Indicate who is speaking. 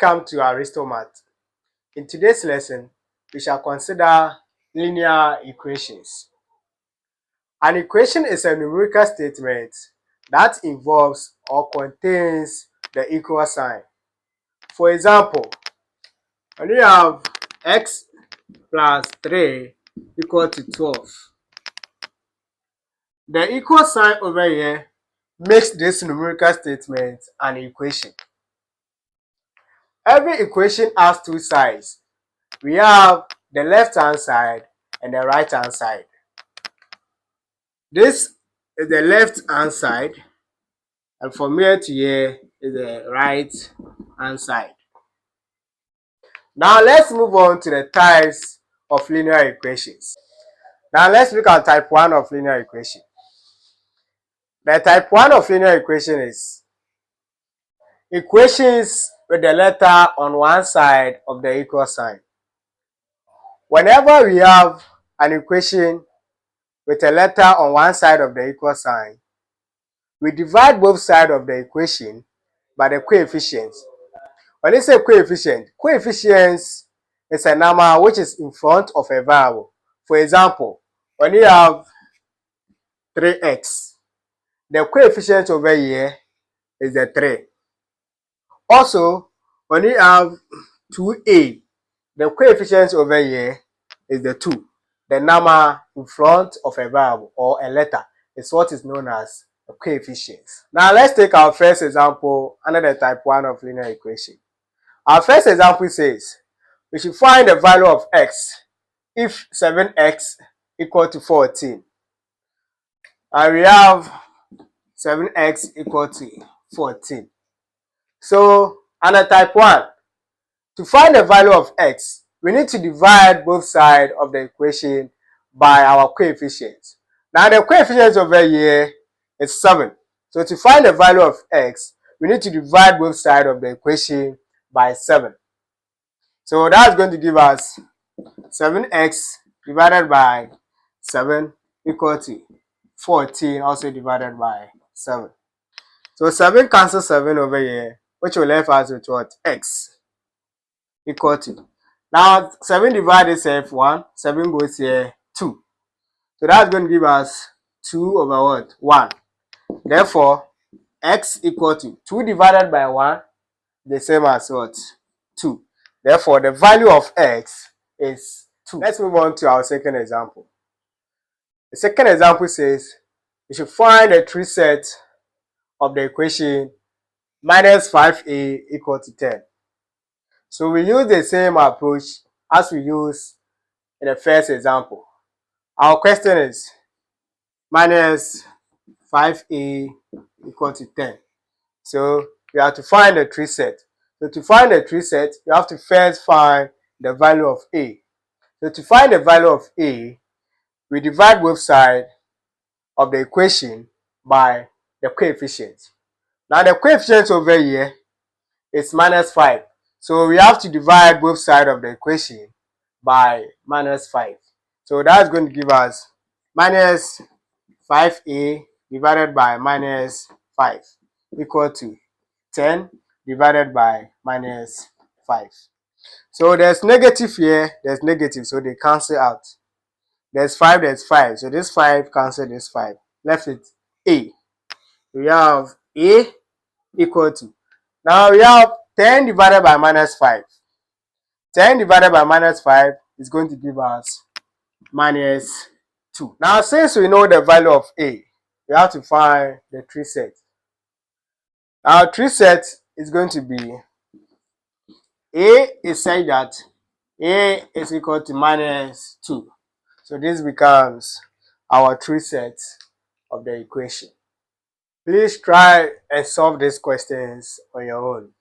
Speaker 1: Welcome to Aristomath. In today's lesson, we shall consider linear equations. An equation is a numerical statement that involves or contains the equal sign. For example, when you have x plus 3 equal to 12, the equal sign over here makes this numerical statement an equation. Every equation has two sides. We have the left hand side and the right hand side. This is the left hand side, and from here to here is the right hand side. Now let's move on to the types of linear equations. Now let's look at type 1 of linear equation. The type 1 of linear equation is equations with the letter on one side of the equal sign. Whenever we have an equation with a letter on one side of the equal sign, we divide both sides of the equation by the coefficients. When you say coefficients is a number which is in front of a variable. For example, when you have 3x, the coefficient over here is the 3. Also, when you have 2a, the coefficient over here is the 2. The number in front of a variable or a letter is what is known as the coefficients. Now let's take our first example under the type 1 of linear equation. Our first example says we should find the value of x if 7x equal to 14. And we have 7x equal to 14. So under type 1, to find the value of x, we need to divide both sides of the equation by our coefficients. Now the coefficient over here is 7. So to find the value of x, we need to divide both sides of the equation by 7. So that's going to give us 7x divided by 7 equal to 14, also divided by 7. So 7 cancels 7 over here, which will leave us with what? X equal to. Now 7 divided itself 1, 7 goes here 2. So that's going to give us 2 over what? 1. Therefore, x equal to 2 divided by 1, the same as what? 2. Therefore, the value of x is 2. Let's move on to our second example. The second example says we should find the true set of the equation minus 5a equal to 10. So we use the same approach as we used in the first example. Our question is minus 5a equal to 10. So we have to find the true set. So to find the true set, you have to first find the value of a. So to find the value of a, we divide both sides of the equation by the coefficient. Now the coefficient over here is minus 5. So we have to divide both sides of the equation by minus 5. So that's going to give us minus 5a divided by minus 5 equal to 10 divided by minus 5. So there's negative here, there's negative, so they cancel out. There's 5, there's 5. So this 5 cancel this 5. Left with a. We have a equal to. Now we have 10 divided by minus 5. 10 divided by minus 5 is going to give us minus 2. Now since we know the value of a, we have to find the true set. Our true set is going to be a is said that a is equal to minus 2. So this becomes our true set of the equation. Please try and solve these questions on your own.